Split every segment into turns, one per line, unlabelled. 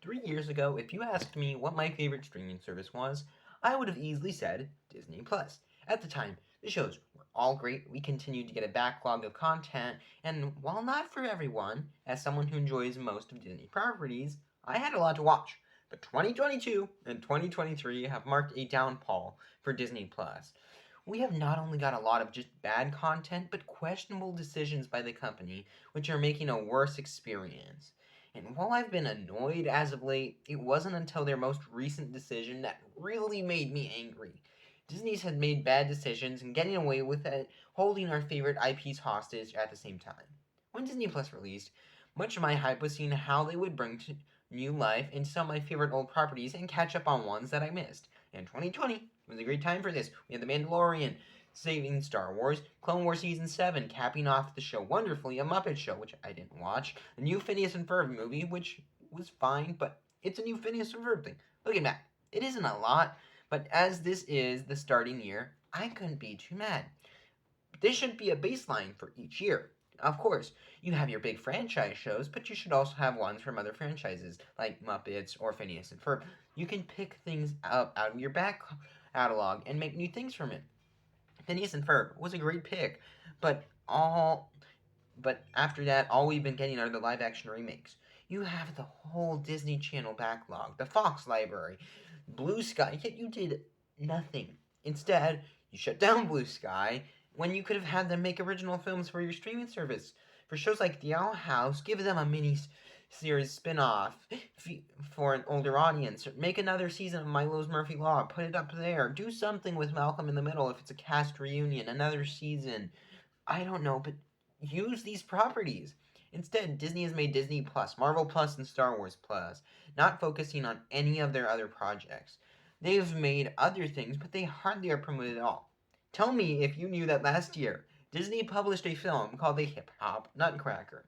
3 years ago, if you asked me what my favorite streaming service was, I would have easily said Disney Plus. At the time, the shows were all great. We continued to get a backlog of content, and while not for everyone, as someone who enjoys most of Disney properties, I had a lot to watch. But 2022 and 2023 have marked a downfall for Disney Plus. We have not only got a lot of just bad content, but questionable decisions by the company, which are making a worse experience. And while I've been annoyed as of late, it wasn't until their most recent decision that really made me angry. Disney's had made bad decisions and getting away with it, holding our favorite IPs hostage at the same time. When Disney Plus released, much of my hype was seeing how they would bring to new life into some of my favorite old properties and catch up on ones that I missed. And 2020 was a great time for this. We had The Mandalorian, saving Star Wars, Clone Wars Season 7, capping off the show wonderfully, a Muppet Show, which I didn't watch, a new Phineas and Ferb movie, which was fine, but it's a new Phineas and Ferb thing. Looking back, it isn't a lot, but as this is the starting year, I couldn't be too mad. This should be a baseline for each year. Of course, you have your big franchise shows, but you should also have ones from other franchises, like Muppets or Phineas and Ferb. You can pick things out of your back catalog and make new things from it. Phineas and Ferb was a great pick, but all but after that, all we've been getting are the live action remakes. You have the whole Disney Channel backlog, the Fox library, Blue Sky, yet you did nothing. Instead, you shut down Blue Sky when you could have had them make original films for your streaming service. For shows like The Owl House, give them a mini series spin-off for an older audience. Make another season of Milo's Murphy Law. Put it up there. Do something with Malcolm in the Middle if it's a cast reunion. Another season. I don't know, but use these properties. Instead, Disney has made Disney Plus, Marvel Plus, and Star Wars Plus, not focusing on any of their other projects. They've made other things, but they hardly are promoted at all. Tell me if you knew that last year, Disney published a film called The Hip Hop Nutcracker.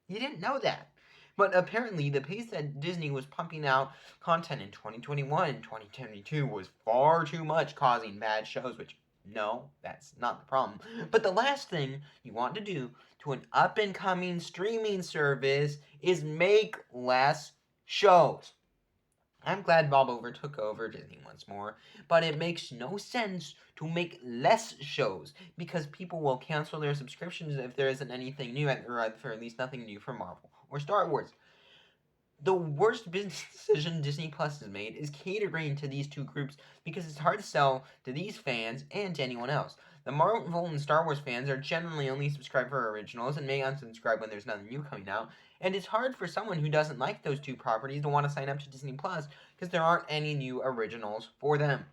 You didn't know that. But apparently, the pace that Disney was pumping out content in 2021 and 2022 was far too much, causing bad shows, which, no, that's not the problem. But the last thing you want to do to an up and coming streaming service is make less shows. I'm glad Bob Over took over Disney once more, but it makes no sense to make less shows because people will cancel their subscriptions if there isn't anything new, or at least nothing new from Marvel or Star Wars. The worst business decision Disney Plus has made is catering to these two groups because it's hard to sell to these fans and to anyone else. The Marvel and Star Wars fans are generally only subscribed for originals and may unsubscribe when there's nothing new coming out, and it's hard for someone who doesn't like those two properties to want to sign up to Disney Plus because there aren't any new originals for them.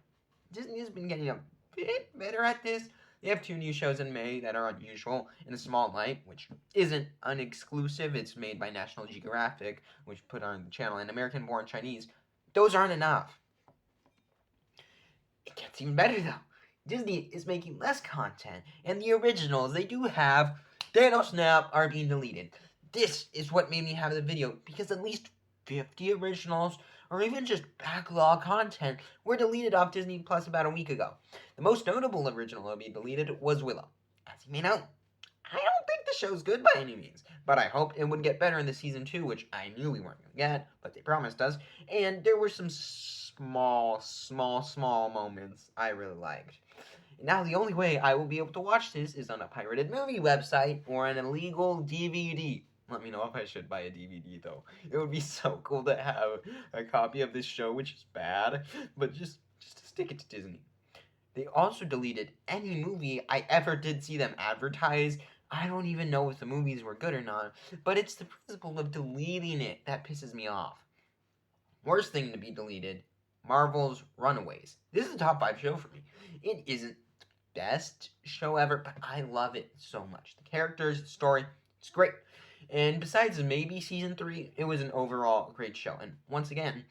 Disney has been getting a bit better at this. They have two new shows in May that are unusual in a small light, which isn't unexclusive. It's made by National Geographic, which put on the channel, and American Born Chinese. Those aren't enough. It gets even better though. Disney is making less content, and the originals they do have, Thanos Snap, are being deleted. This is what made me have the video, because at least 50 originals, or even just backlog content, were deleted off Disney Plus about a week ago. The most notable original to be deleted was Willow. As you may know, I don't think the show's good by any means, but I hoped it would get better in the season 2, which I knew we weren't going to get, but they promised us, and there were some small moments I really liked. Now the only way I will be able to watch this is on a pirated movie website or an illegal DVD. Let me know if I should buy a DVD though. It would be so cool to have a copy of this show, which is bad, but just to stick it to Disney. They also deleted any movie I ever did see them advertise. I don't even know if the movies were good or not, but it's the principle of deleting it that pisses me off. Worst thing to be deleted, Marvel's Runaways. This is a top 5 show for me. It isn't the best show ever, but I love it so much. The characters, the story, it's great. And besides maybe season 3, it was an overall great show. And once again,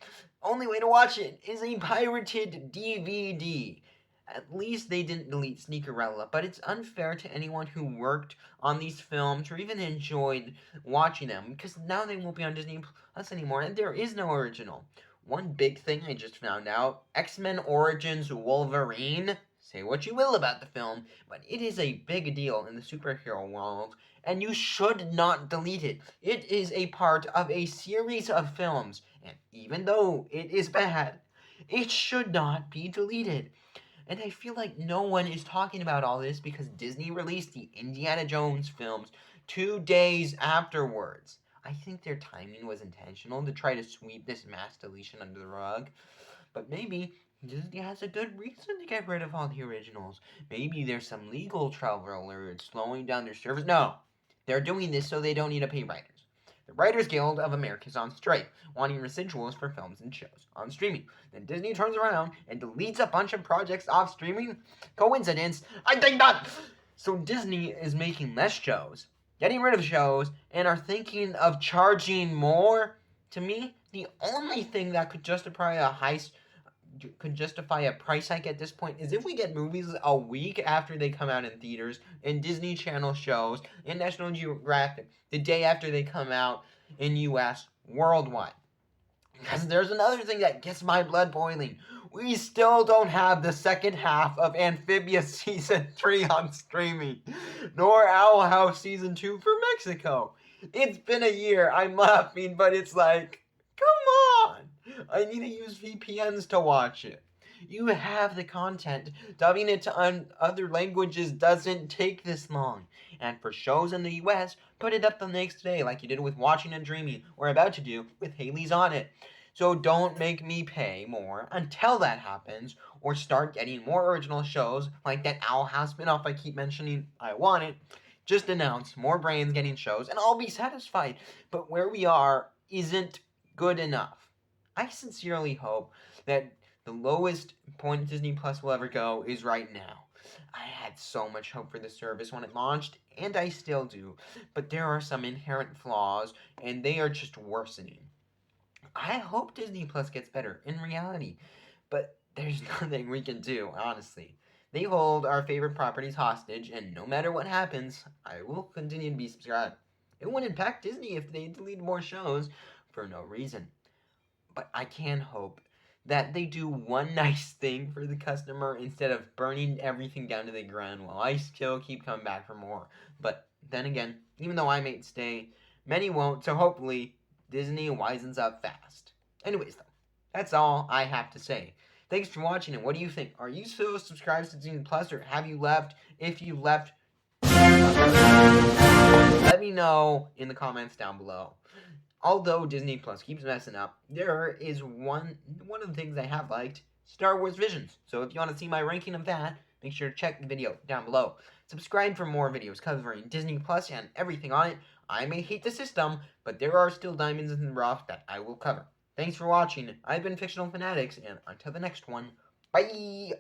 only way to watch it is a pirated DVD. At least they didn't delete Sneakerella, but it's unfair to anyone who worked on these films or even enjoyed watching them, because now they won't be on Disney Plus anymore, and there is no original. One big thing I just found out, X-Men Origins Wolverine, Say what you will about the film, but it is a big deal in the superhero world, and you should not delete it. It is a part of a series of films, and even though it is bad, it should not be deleted. And I feel like no one is talking about all this because Disney released the Indiana Jones films 2 days afterwards. I think their timing was intentional to try to sweep this mass deletion under the rug. But maybe Disney has a good reason to get rid of all the originals. Maybe there's some legal trouble or it's slowing down their service. No, they're doing this so they don't need to pay writers. The Writers Guild of America is on strike, wanting residuals for films and shows on streaming. Then Disney turns around and deletes a bunch of projects off streaming? Coincidence? I think not! So Disney is making less shows, getting rid of shows, and are thinking of charging more? To me, the only thing that could justify a price hike at this point is if we get movies a week after they come out in theaters, and Disney Channel shows, and National Geographic the day after they come out in US worldwide. Because there's another thing that gets my blood boiling. We still don't have the second half of Amphibious Season 3 on streaming, nor Owl House Season 2 for Mexico. It's been a year. I'm laughing, but it's like, come on. I need to use VPNs to watch it. You have the content. Dubbing it to other languages doesn't take this long. And for shows in the US, put it up the next day like you did with Watching and Dreaming, or about to do with Haley's on It. So don't make me pay more until that happens, or start getting more original shows like that Owl House spinoff I keep mentioning I want it. Just announce more brands getting shows and I'll be satisfied. But where we are isn't good enough. I sincerely hope that the lowest point Disney Plus will ever go is right now. I had so much hope for this service when it launched, and I still do, but there are some inherent flaws, and they are just worsening. I hope Disney Plus gets better in reality, but there's nothing we can do, honestly. They hold our favorite properties hostage, and no matter what happens, I will continue to be subscribed. It wouldn't impact Disney if they deleted more shows for no reason. But I can hope that they do one nice thing for the customer instead of burning everything down to the ground while I still keep coming back for more. But then again, even though I may stay, many won't, so hopefully Disney wisens up fast. Anyways, though, that's all I have to say. Thanks for watching, and what do you think? Are you still subscribed to Disney Plus, or have you left? If you left, let me know in the comments down below. Although Disney Plus keeps messing up, there is one of the things I have liked, Star Wars Visions. So if you want to see my ranking of that, make sure to check the video down below. Subscribe for more videos covering Disney Plus and everything on it. I may hate the system, but there are still diamonds in the rough that I will cover. Thanks for watching. I've been Fictional Fanatics, and until the next one, bye!